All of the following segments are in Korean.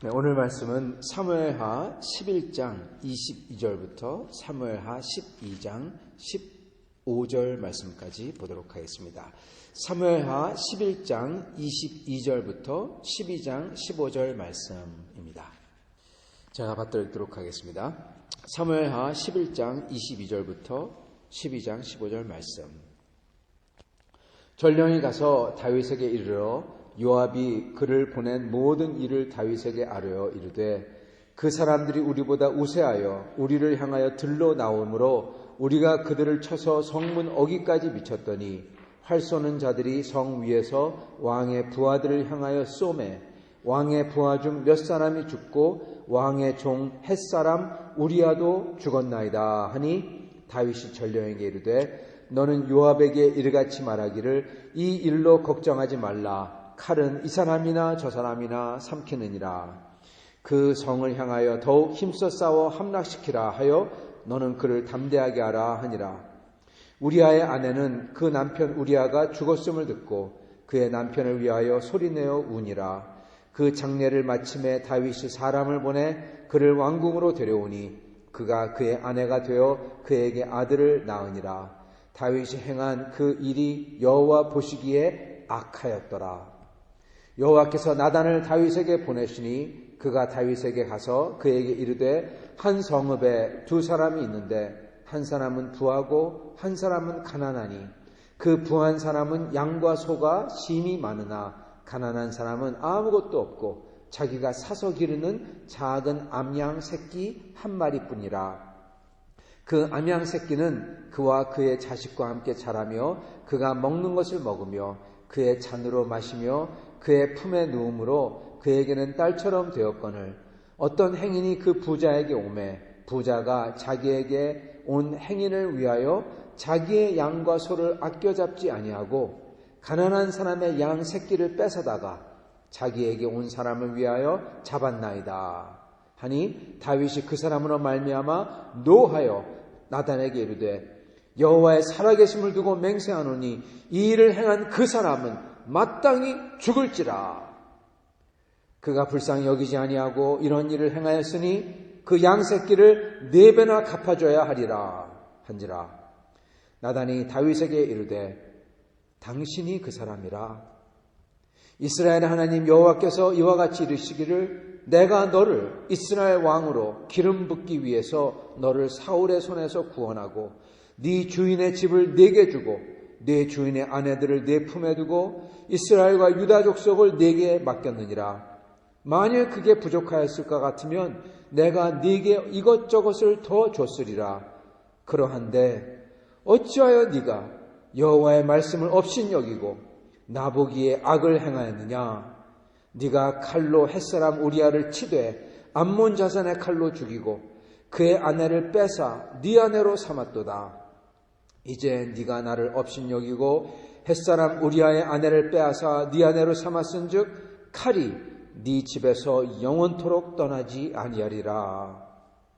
네, 오늘 말씀은 사무엘하 11장 22절부터 사무엘하 12장 15절 말씀까지 보도록 하겠습니다. 사무엘하 11장 22절부터 12장 15절 말씀입니다. 제가 받들도록 하겠습니다. 사무엘하 11장 22절부터 12장 15절 말씀. 전령이 가서 다윗에게 이르러 요압이 그를 보낸 모든 일을 다윗에게 아뢰어 이르되 그 사람들이 우리보다 우세하여 우리를 향하여 들러 나오므로 우리가 그들을 쳐서 성문 어기까지 미쳤더니 활 쏘는 자들이 성 위에서 왕의 부하들을 향하여 쏘매 왕의 부하 중 몇 사람이 죽고 왕의 종 햇사람 우리아도 죽었나이다 하니 다윗이 전령에게 이르되 너는 요압에게 이르같이 말하기를 이 일로 걱정하지 말라. 칼은 이 사람이나 저 사람이나 삼키느니라. 그 성을 향하여 더욱 힘써 싸워 함락시키라 하여 너는 그를 담대하게 하라 하니라. 우리아의 아내는 그 남편 우리아가 죽었음을 듣고 그의 남편을 위하여 소리내어 우니라. 그 장례를 마침에 다윗이 사람을 보내 그를 왕궁으로 데려오니 그가 그의 아내가 되어 그에게 아들을 낳으니라. 다윗이 행한 그 일이 여호와 보시기에 악하였더라. 여호와께서 나단을 다윗에게 보내시니 그가 다윗에게 가서 그에게 이르되 한 성읍에 두 사람이 있는데 한 사람은 부하고 한 사람은 가난하니 그 부한 사람은 양과 소가 심히 많으나 가난한 사람은 아무것도 없고 자기가 사서 기르는 작은 암양 새끼 한 마리뿐이라. 그 암양 새끼는 그와 그의 자식과 함께 자라며 그가 먹는 것을 먹으며 그의 잔으로 마시며 그의 품에 누움으로 그에게는 딸처럼 되었거늘 어떤 행인이 그 부자에게 오매 부자가 자기에게 온 행인을 위하여 자기의 양과 소를 아껴 잡지 아니하고 가난한 사람의 양 새끼를 뺏어다가 자기에게 온 사람을 위하여 잡았나이다 하니 다윗이 그 사람으로 말미암아 노하여 나단에게 이르되 여호와의 살아계심을 두고 맹세하노니 이 일을 행한 그 사람은 마땅히 죽을지라. 그가 불쌍히 여기지 아니하고 이런 일을 행하였으니 그 양새끼를 4배나 갚아줘야 하리라 한지라. 나단이 다윗에게 이르되 당신이 그 사람이라. 이스라엘의 하나님 여호와께서 이와 같이 이르시기를 내가 너를 이스라엘 왕으로 기름 붓기 위해서 너를 사울의 손에서 구원하고 네 주인의 집을 네게 주고 네 주인의 아내들을 네 품에 두고 이스라엘과 유다 족속을 네게 맡겼느니라. 만일 그게 부족하였을 것 같으면 내가 네게 이것저것을 더 줬으리라. 그러한데 어찌하여 네가 여호와의 말씀을 업신여기고 나보기에 악을 행하였느냐. 네가 칼로 햇사람 우리아를 치되 암몬 자손의 칼로 죽이고 그의 아내를 뺏어 네 아내로 삼았도다. 이제 네가 나를 업신여기고 햇사람 우리아의 아내를 빼앗아 네 아내로 삼았은즉 칼이 네 집에서 영원토록 떠나지 아니하리라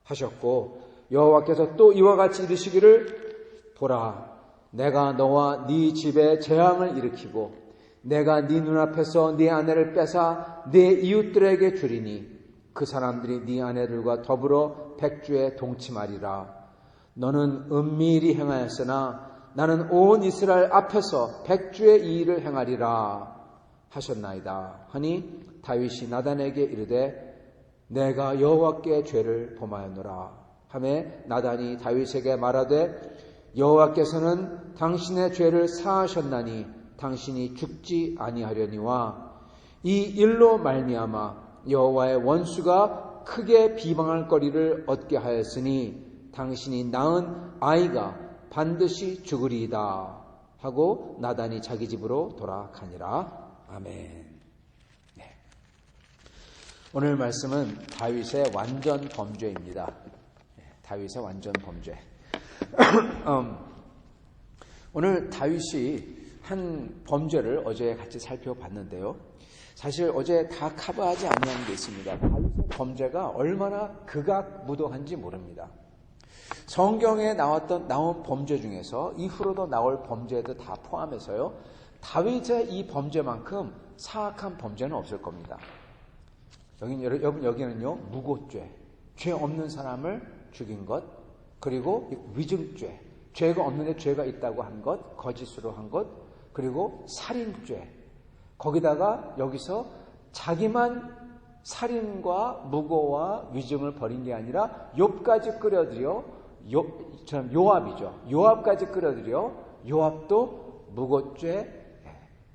하셨고 여호와께서 또 이와 같이 이르시기를 보라 내가 너와 네 집에 재앙을 일으키고 내가 네 눈앞에서 네 아내를 빼앗아 네 이웃들에게 주리니 그 사람들이 네 아내들과 더불어 백주에 동침하리라. 너는 은밀히 행하였으나 나는 온 이스라엘 앞에서 백주의 이 일을 행하리라 하셨나이다 하니 다윗이 나단에게 이르되 내가 여호와께 죄를 범하였노라 하매 나단이 다윗에게 말하되 여호와께서는 당신의 죄를 사하셨나니 당신이 죽지 아니하려니와 이 일로 말미암아 여호와의 원수가 크게 비방할 거리를 얻게 하였으니 당신이 낳은 아이가 반드시 죽으리이다 하고 나단이 자기 집으로 돌아가니라. 아멘. 네. 오늘 말씀은 다윗의 완전 범죄입니다. 다윗의 완전 범죄. 오늘 다윗이 한 범죄를 어제 같이 살펴봤는데요. 사실 어제 다 커버하지 아니한 게 있습니다. 다윗의 범죄가 얼마나 극악무도한지 모릅니다. 성경에 나온 범죄 중에서 이후로도 나올 범죄도 다 포함해서요. 다윗의 이 범죄만큼 사악한 범죄는 없을 겁니다. 여기는요, 무고죄. 죄 없는 사람을 죽인 것, 그리고 위증죄. 죄가 없는데 죄가 있다고 한 것, 거짓으로 한 것, 그리고 살인죄. 거기다가 여기서 자기만 살인과 무고와 위증을 벌인 게 아니라 욥까지 끌어들여, 요압이죠. 요압까지 끌어들여, 요압도 무고죄,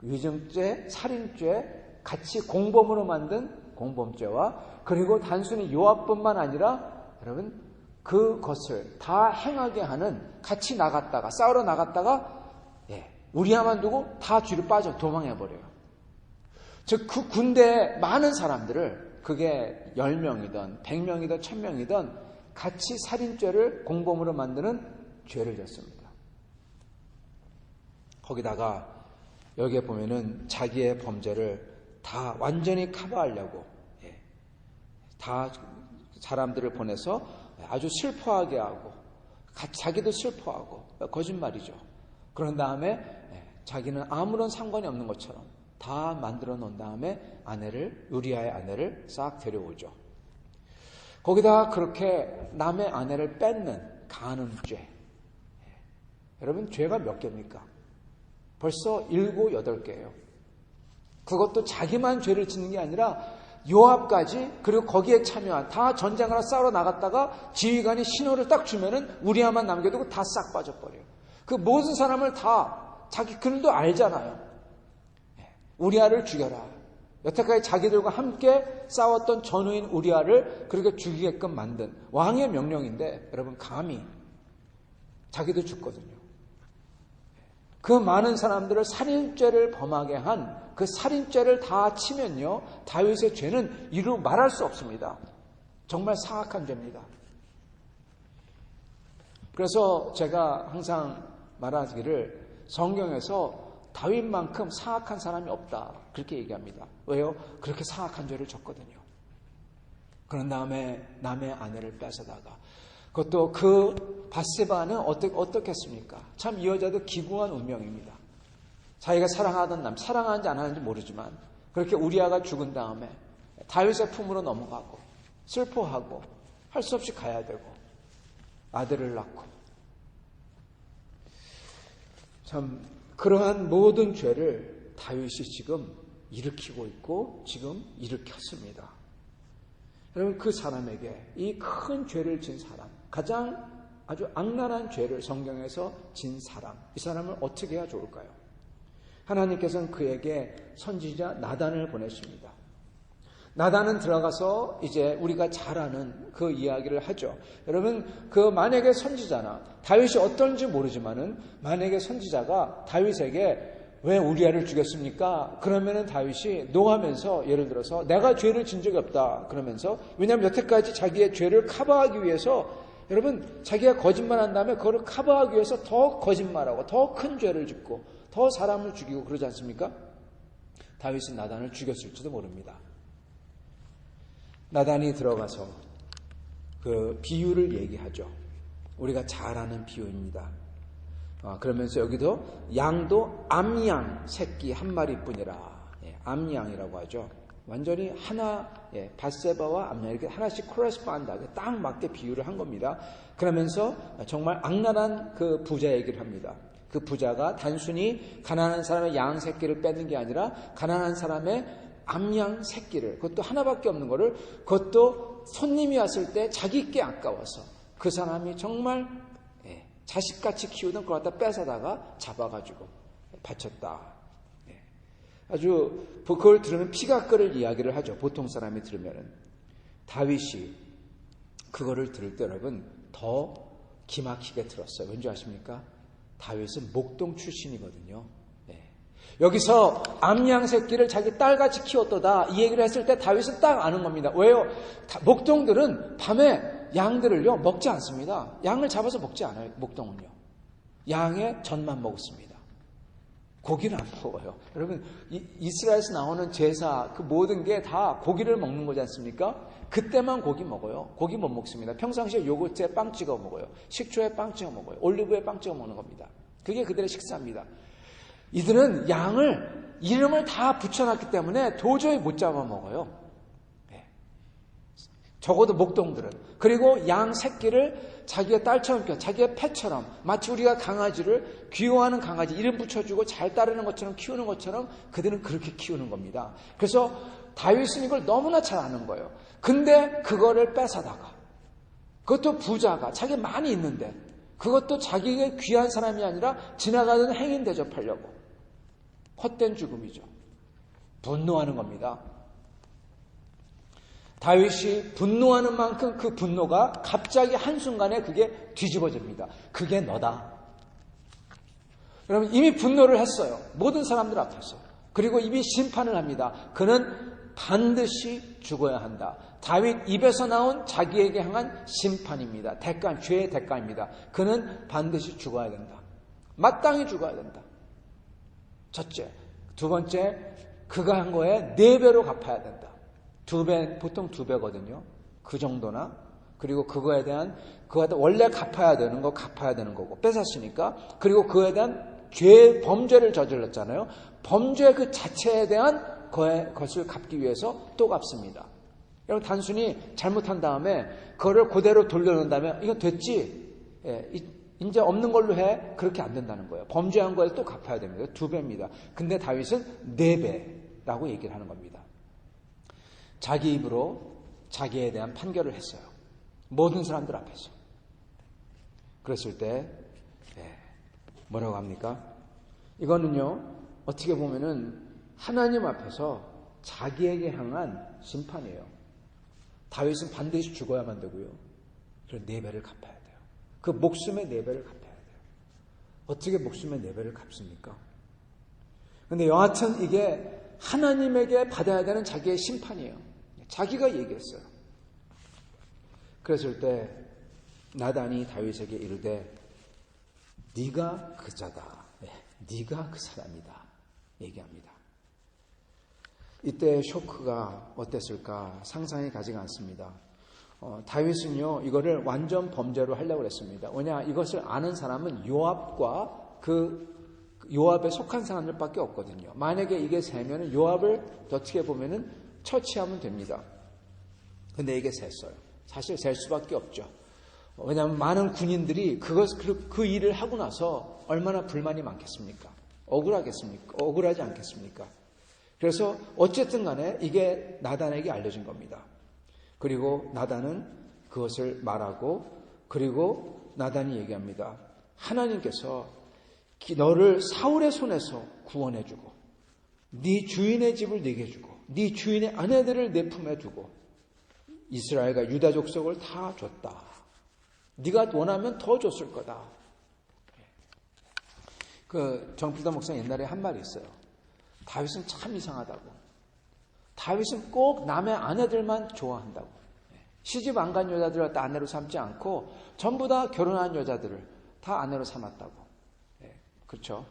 위증죄, 살인죄 같이 공범으로 만든 공범죄와, 그리고 단순히 요압뿐만 아니라 여러분 그것을 다 행하게 하는, 같이 나갔다가 싸우러 나갔다가 우리야만 두고 다 뒤로 빠져 도망해버려요. 즉 그 군대에 많은 사람들을, 그게 10명이든 100명이든 1000명이든 같이 살인죄를 공범으로 만드는 죄를 졌습니다. 거기다가 여기에 보면은 자기의 범죄를 다 완전히 커버하려고 다 사람들을 보내서 아주 슬퍼하게 하고, 자기도 슬퍼하고, 거짓말이죠. 그런 다음에 자기는 아무런 상관이 없는 것처럼 다 만들어 놓은 다음에 우리아의 아내를 싹 데려오죠. 거기다가 그렇게 남의 아내를 뺏는 간음죄. 여러분, 죄가 몇 개입니까? 벌써 7, 8개예요. 그것도 자기만 죄를 짓는 게 아니라 요압까지, 그리고 거기에 참여한, 다 전쟁하러 싸우러 나갔다가 지휘관이 신호를 딱 주면은 우리아만 남겨두고 다 싹 빠져버려요. 그 모든 사람을 다, 자기 그들도 알잖아요. 우리아를 죽여라. 여태까지 자기들과 함께 싸웠던 전우인 우리아를 그렇게 죽이게끔 만든 왕의 명령인데, 여러분 감히 자기도 죽거든요. 그 많은 사람들을 살인죄를 범하게 한 그 살인죄를 다 치면요, 다윗의 죄는 이루 말할 수 없습니다. 정말 사악한 죄입니다. 그래서 제가 항상 말하기를, 성경에서 다윗만큼 사악한 사람이 없다, 그렇게 얘기합니다. 왜요? 그렇게 사악한 죄를 졌거든요. 그런 다음에 남의 아내를 뺏어다가, 그것도 그 밧세바는 어떻겠습니까? 참 이 여자도 기구한 운명입니다. 자기가 사랑하던 남, 사랑하는지 안 하는지 모르지만 그렇게 우리아가 죽은 다음에 다윗의 품으로 넘어가고 슬퍼하고 할 수 없이 가야 되고 아들을 낳고, 참 그러한 모든 죄를 다윗이 지금 일으키고 있고 지금 일으켰습니다. 여러분, 그 사람에게, 이 큰 죄를 진 사람, 가장 아주 악랄한 죄를 성경에서 진 사람, 이 사람을 어떻게 해야 좋을까요? 하나님께서는 그에게 선지자 나단을 보내십니다. 나단은 들어가서 이제 우리가 잘 아는 그 이야기를 하죠. 여러분, 그 만약에 선지자나, 다윗이 어떤지 모르지만은 만약에 선지자가 다윗에게 왜 우리아를 죽였습니까? 그러면은 다윗이 노하면서, 예를 들어서 내가 죄를 진 적이 없다 그러면서, 왜냐하면 여태까지 자기의 죄를 커버하기 위해서, 여러분 자기가 거짓말한 다음에 그걸 커버하기 위해서 더 거짓말하고 더 큰 죄를 짓고 더 사람을 죽이고 그러지 않습니까? 다윗은 나단을 죽였을지도 모릅니다. 나단이 들어가서 그 비유를 얘기하죠. 우리가 잘 아는 비유입니다. 그러면서 여기도 양도 암양 새끼 한 마리뿐이라, 암양이라고 하죠. 완전히 하나, 밧세바와 암양 이렇게 하나씩 코레스판드하게 딱 맞게 비유를 한 겁니다. 그러면서 정말 악랄한 그 부자 얘기를 합니다. 그 부자가 단순히 가난한 사람의 양 새끼를 뺏는 게 아니라 가난한 사람의 암양 새끼를, 그것도 하나밖에 없는 거를, 그것도 손님이 왔을 때 자기께 아까워서 그 사람이 정말 자식같이 키우던 그걸 갖다 뺏어다가 잡아가지고 바쳤다. 아주 그걸 들으면 피가 끓을 이야기를 하죠. 보통 사람이 들으면은. 다윗이 그거를 들을 때 여러분 더 기막히게 들었어요. 왠지 아십니까? 다윗은 목동 출신이거든요. 여기서 암양 새끼를 자기 딸같이 키웠도다 이 얘기를 했을 때 다윗은 딱 아는 겁니다. 왜요? 목동들은 밤에 양들을요 먹지 않습니다. 양을 잡아서 먹지 않아요. 목동은요. 양의 젖만 먹습니다. 고기를 안 먹어요. 여러분, 이스라엘에서 나오는 제사 그 모든 게 다 고기를 먹는 거지 않습니까? 그때만 고기 먹어요. 고기 못 먹습니다. 평상시에 요거트에 빵 찍어 먹어요. 식초에 빵 찍어 먹어요. 올리브에 빵 찍어 먹는 겁니다. 그게 그들의 식사입니다. 이들은 양을 이름을 다 붙여놨기 때문에 도저히 못 잡아 먹어요. 적어도 목동들은. 그리고 양 새끼를 자기의 딸처럼 키워, 자기의 패처럼, 마치 우리가 강아지를 귀여워하는 강아지 이름 붙여주고 잘 따르는 것처럼 키우는 것처럼 그들은 그렇게 키우는 겁니다. 그래서 다윗은 이걸 너무나 잘 아는 거예요. 근데 그거를 뺏어다가, 그것도 부자가 자기 많이 있는데, 그것도 자기에게 귀한 사람이 아니라 지나가는 행인 대접하려고. 헛된 죽음이죠. 분노하는 겁니다. 다윗이 분노하는 만큼 그 분노가 갑자기 한순간에 그게 뒤집어집니다. 그게 너다. 여러분, 이미 분노를 했어요. 모든 사람들 앞에서. 그리고 이미 심판을 합니다. 그는 반드시 죽어야 한다. 다윗 입에서 나온 자기에게 향한 심판입니다. 대가, 죄의 대가입니다. 그는 반드시 죽어야 된다. 마땅히 죽어야 된다. 첫째. 두 번째, 그가 한 거에 4배로 갚아야 된다. 2배, 보통 2배거든요. 그 정도나. 그리고 그거에 대한, 원래 갚아야 되는 거고, 뺏었으니까. 그리고 그거에 대한 범죄를 저질렀잖아요. 범죄 그 자체에 대한 것을 갚기 위해서 또 갚습니다. 여러분, 단순히 잘못한 다음에, 그거를 그대로 돌려놓는다면, 이거 됐지? 이제 없는 걸로 해. 그렇게 안 된다는 거예요. 범죄한 거에 또 갚아야 됩니다. 2배입니다. 근데 다윗은 4배라고 얘기를 하는 겁니다. 자기 입으로 자기에 대한 판결을 했어요. 모든 사람들 앞에서. 그랬을 때 뭐라고 합니까? 이거는요, 어떻게 보면은 하나님 앞에서 자기에게 향한 심판이에요. 다윗은 반드시 죽어야만 되고요. 그래서 4배를 갚아야 돼요. 그 목숨의 4배를 갚아야 돼요. 어떻게 목숨의 4배를 갚습니까? 근데 여하튼 이게 하나님에게 받아야 되는 자기의 심판이에요. 자기가 얘기했어요. 그랬을 때 나단이 다윗에게 이르되 네가 그 자다. 네가 그 사람이다. 얘기합니다. 이때 쇼크가 어땠을까 상상이 가지가 않습니다. 다윗은요, 이거를 완전 범죄로 하려고 했습니다. 왜냐, 이것을 아는 사람은 요압과 요압에 속한 사람들밖에 없거든요. 만약에 이게 세면은 요압을 어떻게 보면은 처치하면 됩니다. 근데 이게 셌어요. 사실 셀 수밖에 없죠. 왜냐하면 많은 군인들이 그 일을 하고 나서 얼마나 불만이 많겠습니까? 억울하지 않겠습니까? 그래서 어쨌든 간에 이게 나단에게 알려진 겁니다. 그리고 나단은 그것을 말하고, 그리고 나단이 얘기합니다. 하나님께서 너를 사울의 손에서 구원해주고 네 주인의 집을 네게 주고 네 주인의 아내들을 내 품에 두고 이스라엘과 유다 족속을 다 줬다. 네가 원하면 더 줬을 거다. 정필도 목사 옛날에 한 말이 있어요. 다윗은 참 이상하다고. 다윗은 꼭 남의 아내들만 좋아한다고. 시집 안 간 여자들을 갖다 아내로 삼지 않고 전부 다 결혼한 여자들을 다 아내로 삼았다고. 그렇죠?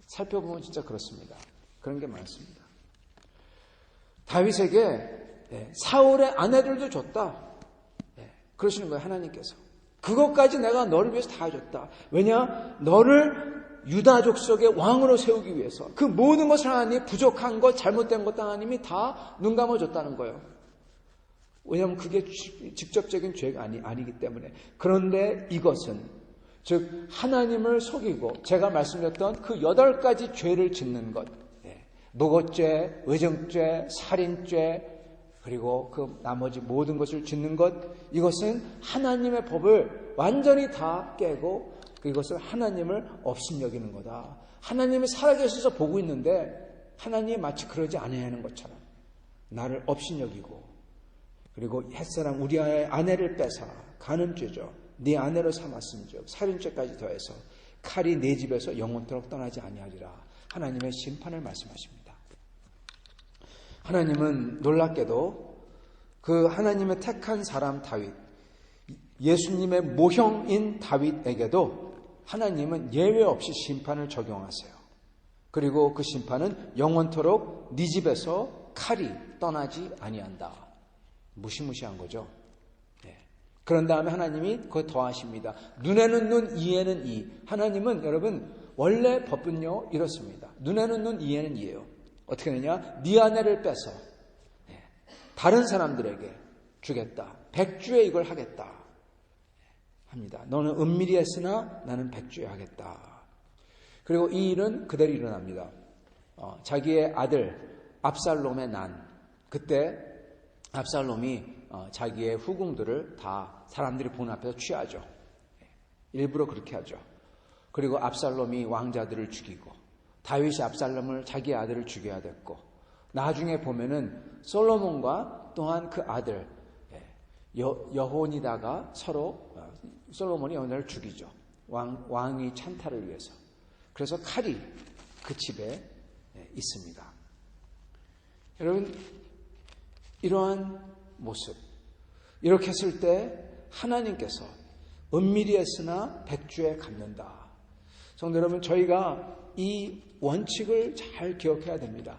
살펴보면 진짜 그렇습니다. 그런 게 많습니다. 다윗에게 사울의 아내들도 줬다. 그러시는 거예요, 하나님께서. 그것까지 내가 너를 위해서 다 해줬다. 왜냐? 너를 유다 족속의 왕으로 세우기 위해서 그 모든 것을 하나님이 부족한 것, 잘못된 것도 하나님이 다 눈 감아줬다는 거예요. 왜냐하면 그게 직접적인 죄가 아니기 때문에. 그런데 이것은 즉 하나님을 속이고 제가 말씀드렸던 그 8가지 죄를 짓는 것, 무고죄, 의정죄, 살인죄, 그리고 그 나머지 모든 것을 짓는 것, 이것은 하나님의 법을 완전히 다 깨고 이것을 하나님을 업신여기는 거다. 하나님이 살아계셔서 보고 있는데 하나님이 마치 그러지 아니하는 것처럼 나를 업신여기고, 그리고 햇사람 우리아의 아내를 뺏어 가는 죄죠. 네 아내로 삼았음즉 살인죄까지 더해서 칼이 내 집에서 영원토록 떠나지 아니하리라. 하나님의 심판을 말씀하십니다. 하나님은 놀랍게도 그 하나님의 택한 사람 다윗, 예수님의 모형인 다윗에게도 하나님은 예외 없이 심판을 적용하세요. 그리고 그 심판은 영원토록 네 집에서 칼이 떠나지 아니한다. 무시무시한 거죠. 그런 다음에 하나님이 그거 더하십니다. 눈에는 눈, 이에는 이. 하나님은 여러분 원래 법은요 이렇습니다. 눈에는 눈, 이에는 이예요. 어떻게 되냐? 네 아내를 뺏어 다른 사람들에게 주겠다. 백주에 이걸 하겠다. 합니다. 너는 은밀히 했으나 나는 백주에 하겠다. 그리고 이 일은 그대로 일어납니다. 자기의 아들 압살롬의 난. 그때 압살롬이 자기의 후궁들을 다 사람들이 보는 앞에서 취하죠. 일부러 그렇게 하죠. 그리고 압살롬이 왕자들을 죽이고 다윗이 압살롬을 자기 아들을 죽여야 됐고 나중에 보면은 솔로몬과 또한 그 아들 여호니다가 서로 솔로몬이 여호니다를 죽이죠. 왕의 찬탈을 위해서. 그래서 칼이 그 집에 있습니다. 여러분 이러한 모습 이렇게 했을 때 하나님께서 은밀히 했으나 백주에 갚는다. 성도 여러분 저희가 이 원칙을 잘 기억해야 됩니다.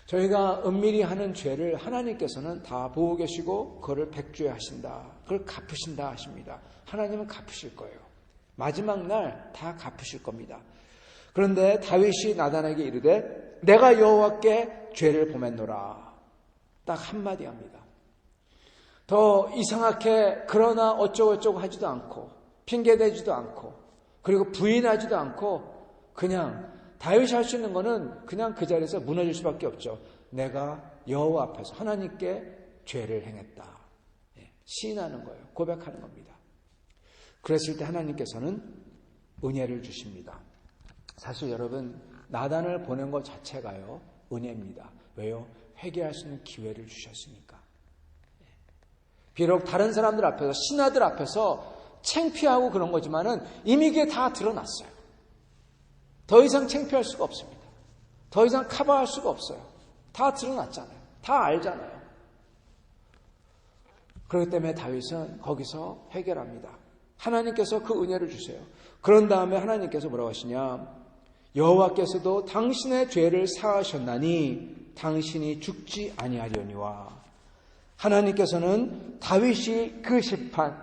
저희가 은밀히 하는 죄를 하나님께서는 다 보고 계시고 그거를 백주에 하신다. 그걸 갚으신다 하십니다. 하나님은 갚으실 거예요. 마지막 날 다 갚으실 겁니다. 그런데 다윗이 나단에게 이르되 내가 여호와께 죄를 범했노라. 딱 한마디 합니다. 더 이상하게 그러나 어쩌고저쩌고 하지도 않고 핑계대지도 않고 그리고 부인하지도 않고 그냥 다윗이 할 수 있는 거는 그냥 그 자리에서 무너질 수밖에 없죠. 내가 여호와 앞에서 하나님께 죄를 행했다. 시인하는 거예요. 고백하는 겁니다. 그랬을 때 하나님께서는 은혜를 주십니다. 사실 여러분 나단을 보낸 것 자체가요 은혜입니다. 왜요? 회개할 수 있는 기회를 주셨으니까. 비록 다른 사람들 앞에서 신하들 앞에서 창피하고 그런 거지만은 이미 그게 다 드러났어요. 더 이상 창피할 수가 없습니다. 더 이상 커버할 수가 없어요. 다 드러났잖아요. 다 알잖아요. 그렇기 때문에 다윗은 거기서 해결합니다. 하나님께서 그 은혜를 주세요. 그런 다음에 하나님께서 뭐라고 하시냐? 여호와께서도 당신의 죄를 사하셨나니 당신이 죽지 아니하려니와. 하나님께서는 다윗이 그 심판,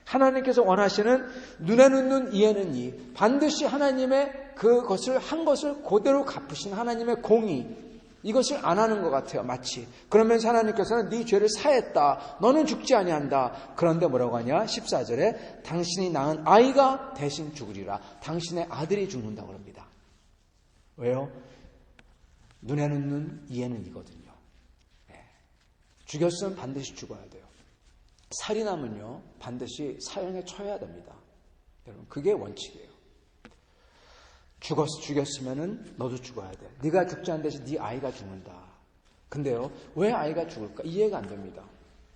하나님께서 원하시는 눈에는 눈, 이에는 이, 반드시 하나님의 그것을 한 것을 그대로 갚으신 하나님의 공의, 이것을 안 하는 것 같아요. 마치 그러면서 하나님께서는 네 죄를 사했다. 너는 죽지 아니한다. 그런데 뭐라고 하냐? 14절에 당신이 낳은 아이가 대신 죽으리라. 당신의 아들이 죽는다고 합니다. 왜요? 눈에는 눈, 이에는 이거든요. 죽였으면 반드시 죽어야 돼요. 살인하면요 반드시 사형에 처해야 됩니다. 여러분 그게 원칙이에요. 죽였으면은 너도 죽어야 돼. 네가 죽지 않는 대신 네 아이가 죽는다. 근데요 왜 아이가 죽을까? 이해가 안 됩니다.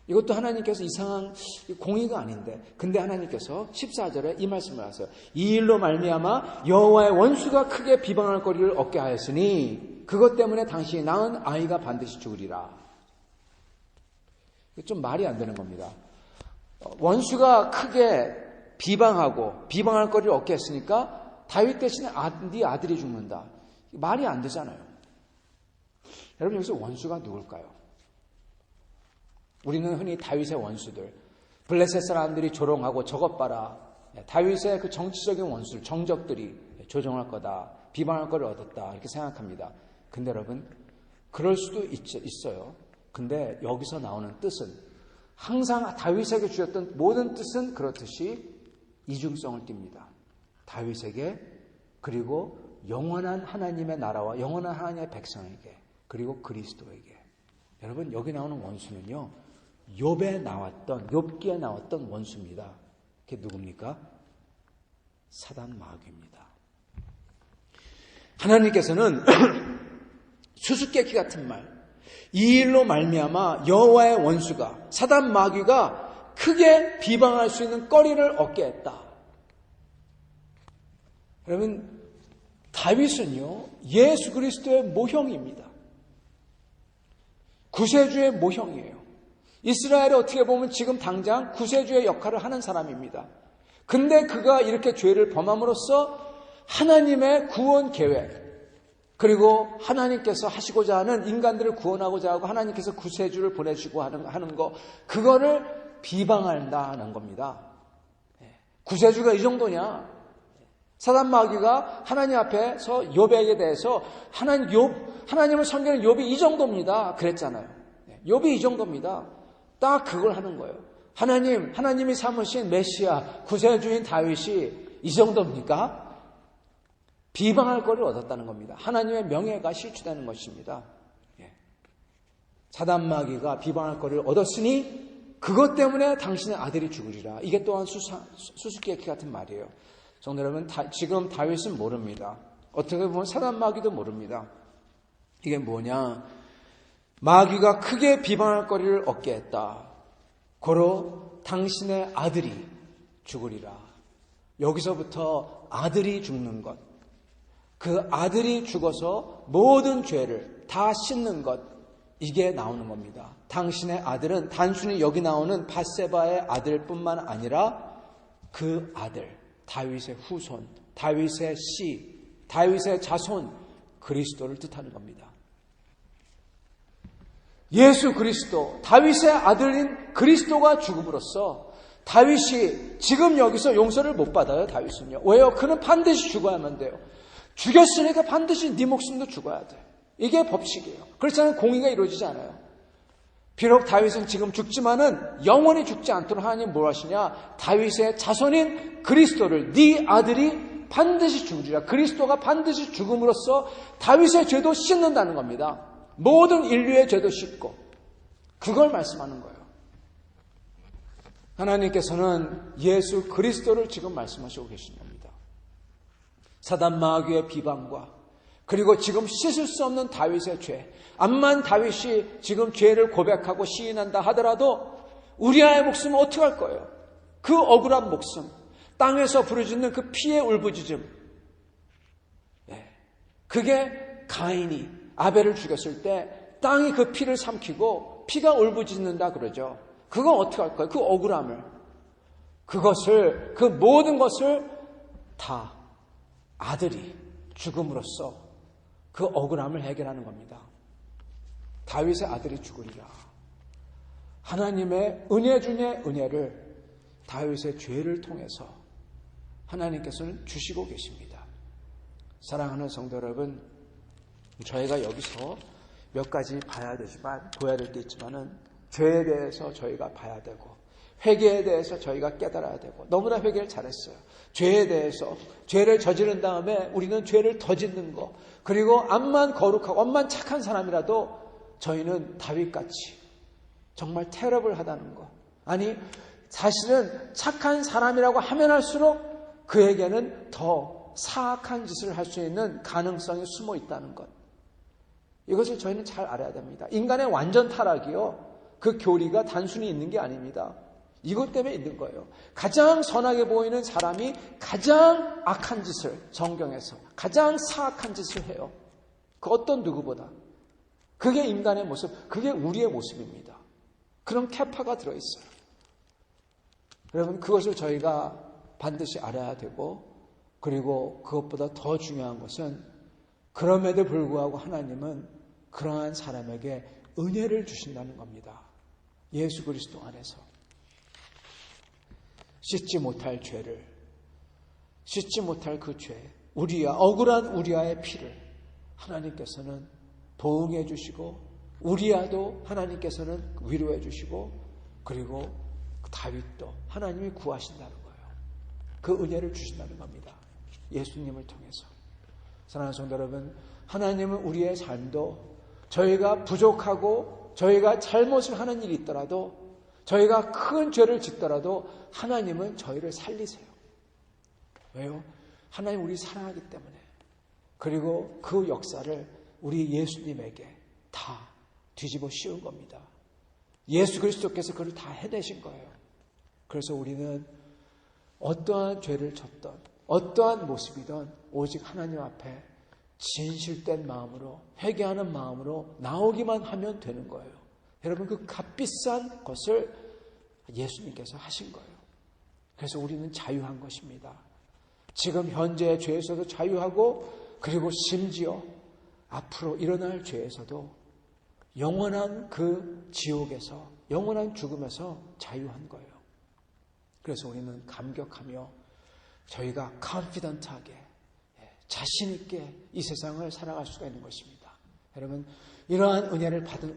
이것도 하나님께서 이상한 공의가 아닌데 근데 하나님께서 14절에 이 말씀을 하세요. 이 일로 말미암아 여호와의 원수가 크게 비방할 거리를 얻게 하였으니 그것 때문에 당신이 낳은 아이가 반드시 죽으리라. 좀 말이 안 되는 겁니다. 원수가 크게 비방할 거리를 얻게 했으니까 다윗 대신에 네 아들이 죽는다. 말이 안 되잖아요. 여러분 여기서 원수가 누굴까요? 우리는 흔히 다윗의 원수들, 블레셋 사람들이 조롱하고 저것 봐라. 다윗의 그 정치적인 원수들, 정적들이 조종할 거다. 비방할 거리를 얻었다. 이렇게 생각합니다. 근데 여러분 그럴 수도 있어요. 근데 여기서 나오는 뜻은 항상 다윗에게 주셨던 모든 뜻은 그렇듯이 이중성을 띱니다. 다윗에게 그리고 영원한 하나님의 나라와 영원한 하나님의 백성에게 그리고 그리스도에게. 여러분 여기 나오는 원수는요 욥기에 나왔던 원수입니다. 그게 누굽니까? 사단 마귀입니다. 하나님께서는 수수께끼 같은 말, 이 일로 말미암아 여호와의 원수가 사단 마귀가 크게 비방할 수 있는 거리를 얻게 했다. 여러분 다윗은요 예수 그리스도의 모형입니다. 구세주의 모형이에요. 이스라엘이 어떻게 보면 지금 당장 구세주의 역할을 하는 사람입니다. 근데 그가 이렇게 죄를 범함으로써 하나님의 구원 계획 그리고 하나님께서 하시고자 하는 인간들을 구원하고자 하고 하나님께서 구세주를 보내시고 하는 거 그거를 비방한다는 겁니다. 구세주가 이 정도냐? 사단 마귀가 하나님 앞에서 욥에게 대해서 하나님을 섬기는 욥이 이 정도입니다. 그랬잖아요. 욥이 이 정도입니다. 딱 그걸 하는 거예요. 하나님이 삼으신 메시아, 구세주인 다윗이 이 정도입니까? 비방할 거리를 얻었다는 겁니다. 하나님의 명예가 실추되는 것입니다. 사단마귀가 비방할 거리를 얻었으니 그것 때문에 당신의 아들이 죽으리라. 이게 또한 수수께끼 같은 말이에요. 성도 여러분, 지금 다윗은 모릅니다. 어떻게 보면 사단마귀도 모릅니다. 이게 뭐냐? 마귀가 크게 비방할 거리를 얻게 했다. 고로 당신의 아들이 죽으리라. 여기서부터 아들이 죽는 것, 그 아들이 죽어서 모든 죄를 다 씻는 것, 이게 나오는 겁니다. 당신의 아들은 단순히 여기 나오는 밧세바의 아들뿐만 아니라 그 아들, 다윗의 후손, 다윗의 씨, 다윗의 자손, 그리스도를 뜻하는 겁니다. 예수 그리스도, 다윗의 아들인 그리스도가 죽음으로써 다윗이 지금 여기서 용서를 못 받아요. 다윗은요. 왜요? 그는 반드시 죽어야만 돼요. 죽였으니까 반드시 네 목숨도 죽어야 돼. 이게 법칙이에요. 그렇지 않으면 공의가 이루어지지 않아요. 비록 다윗은 지금 죽지만은 영원히 죽지 않도록 하나님 뭘 하시냐? 다윗의 자손인 그리스도를, 네 아들이 반드시 죽으리라. 그리스도가 반드시 죽음으로써 다윗의 죄도 씻는다는 겁니다. 모든 인류의 죄도 씻고, 그걸 말씀하는 거예요. 하나님께서는 예수 그리스도를 지금 말씀하시고 계신 겁니다. 사단 마귀의 비방과 그리고 지금 씻을 수 없는 다윗의 죄, 암만 다윗이 지금 죄를 고백하고 시인한다 하더라도 우리아의 목숨은 어떻게 할 거예요? 그 억울한 목숨, 땅에서 부르짖는 그 피의 울부짖음, 그게 가인이 아벨을 죽였을 때 땅이 그 피를 삼키고 피가 울부짖는다 그러죠. 그거 어떻게 할 거예요? 그 억울함을, 그것을, 그 모든 것을 다 아들이 죽음으로써 그 억울함을 해결하는 겁니다. 다윗의 아들이 죽으리라. 하나님의 은혜 중에 은혜를 다윗의 죄를 통해서 하나님께서는 주시고 계십니다. 사랑하는 성도 여러분, 저희가 여기서 몇 가지 봐야 되지만, 보여야 될 게 있지만은 죄에 대해서 저희가 봐야 되고, 회개에 대해서 저희가 깨달아야 되고, 너무나 회개를 잘했어요. 죄에 대해서, 죄를 저지른 다음에 우리는 죄를 더 짓는 거, 그리고 암만 거룩하고 암만 착한 사람이라도 저희는 다윗같이 정말 테러블하다는 거. 아니, 사실은 착한 사람이라고 하면 할수록 그에게는 더 사악한 짓을 할 수 있는 가능성이 숨어 있다는 것. 이것을 저희는 잘 알아야 됩니다. 인간의 완전 타락이요, 그 교리가 단순히 있는 게 아닙니다. 이것 때문에 있는 거예요. 가장 선하게 보이는 사람이 가장 악한 짓을, 성경에서 가장 사악한 짓을 해요. 그 어떤 누구보다. 그게 인간의 모습, 그게 우리의 모습입니다. 그런 캐파가 들어있어요. 여러분, 그것을 저희가 반드시 알아야 되고, 그리고 그것보다 더 중요한 것은, 그럼에도 불구하고 하나님은 그러한 사람에게 은혜를 주신다는 겁니다. 예수 그리스도 안에서 씻지 못할 죄를, 씻지 못할 그 죄, 억울한 우리아의 피를 하나님께서는 보응해 주시고, 우리아도 하나님께서는 위로해 주시고, 그리고 다윗도 하나님이 구하신다는 거예요. 그 은혜를 주신다는 겁니다. 예수님을 통해서. 사랑하는 성도 여러분, 하나님은 우리의 삶도 저희가 부족하고 저희가 잘못을 하는 일이 있더라도, 저희가 큰 죄를 짓더라도 하나님은 저희를 살리세요. 왜요? 하나님 우리 사랑하기 때문에. 그리고 그 역사를 우리 예수님에게 다 뒤집어 씌운 겁니다. 예수 그리스도께서 그걸 다 해내신 거예요. 그래서 우리는 어떠한 죄를 졌던, 어떠한 모습이든 오직 하나님 앞에 진실된 마음으로, 회개하는 마음으로 나오기만 하면 되는 거예요. 여러분, 그 값비싼 것을 예수님께서 하신 거예요. 그래서 우리는 자유한 것입니다. 지금 현재의 죄에서도 자유하고, 그리고 심지어 앞으로 일어날 죄에서도 영원한 그 지옥에서, 영원한 죽음에서 자유한 거예요. 그래서 우리는 감격하며 저희가 confident하게, 자신 있게 이 세상을 살아갈 수가 있는 것입니다. 여러분, 이러한 은혜를 받은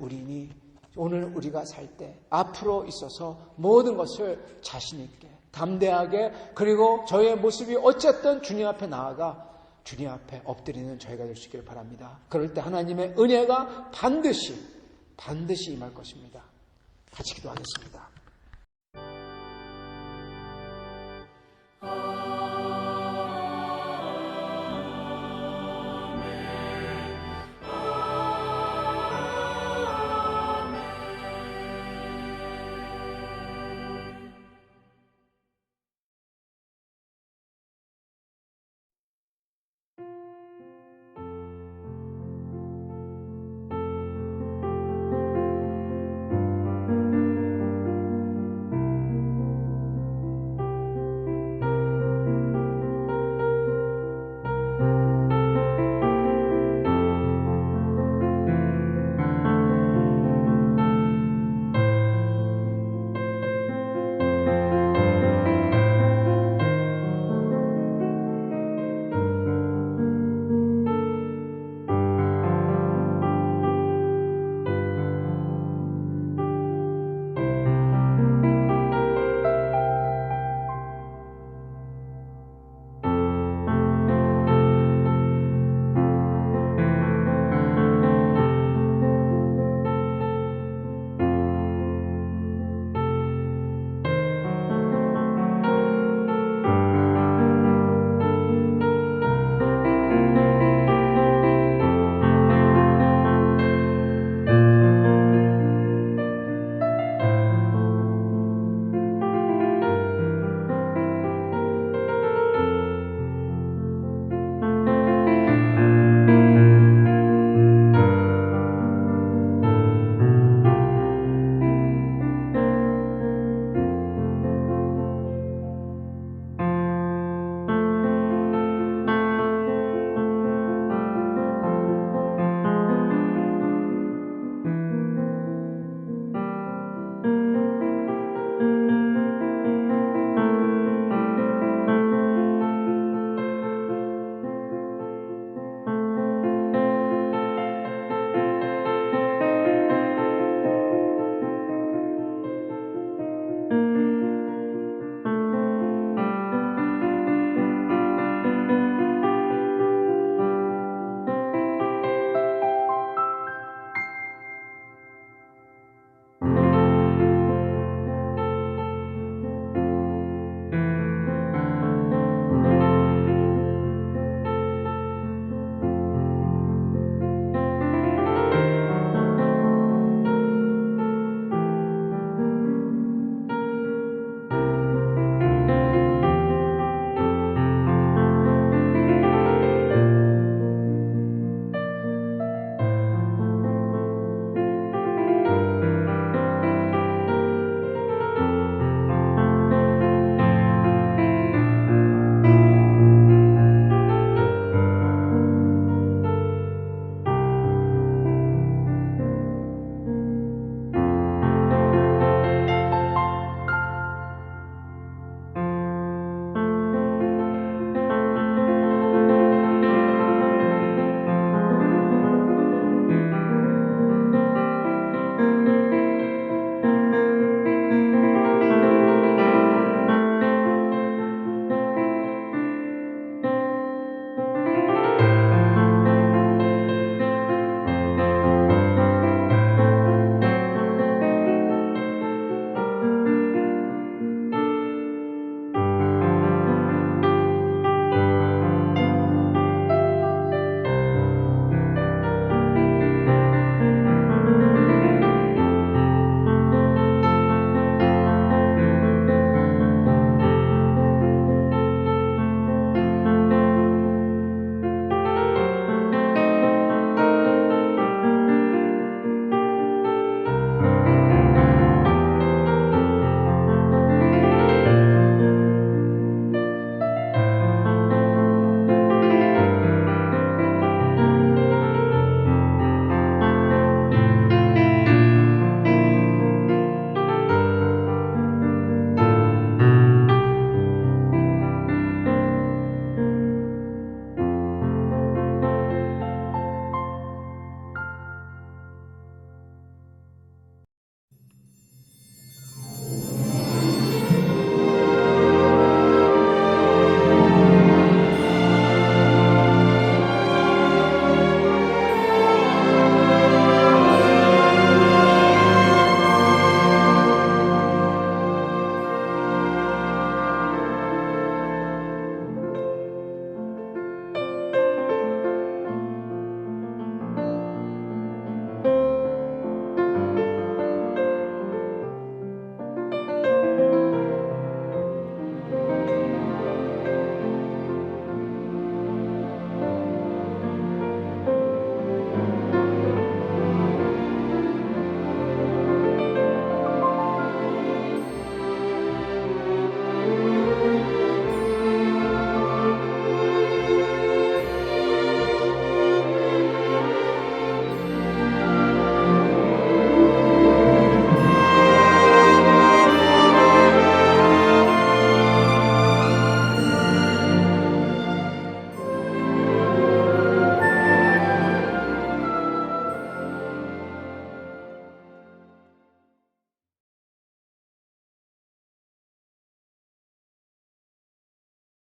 오늘 우리가 살 때 앞으로 있어서 모든 것을 자신 있게 담대하게 그리고 저의 모습이 어쨌든 주님 앞에 나아가 주님 앞에 엎드리는 저희가 될 수 있기를 바랍니다. 그럴 때 하나님의 은혜가 반드시 임할 것입니다. 같이 기도하겠습니다.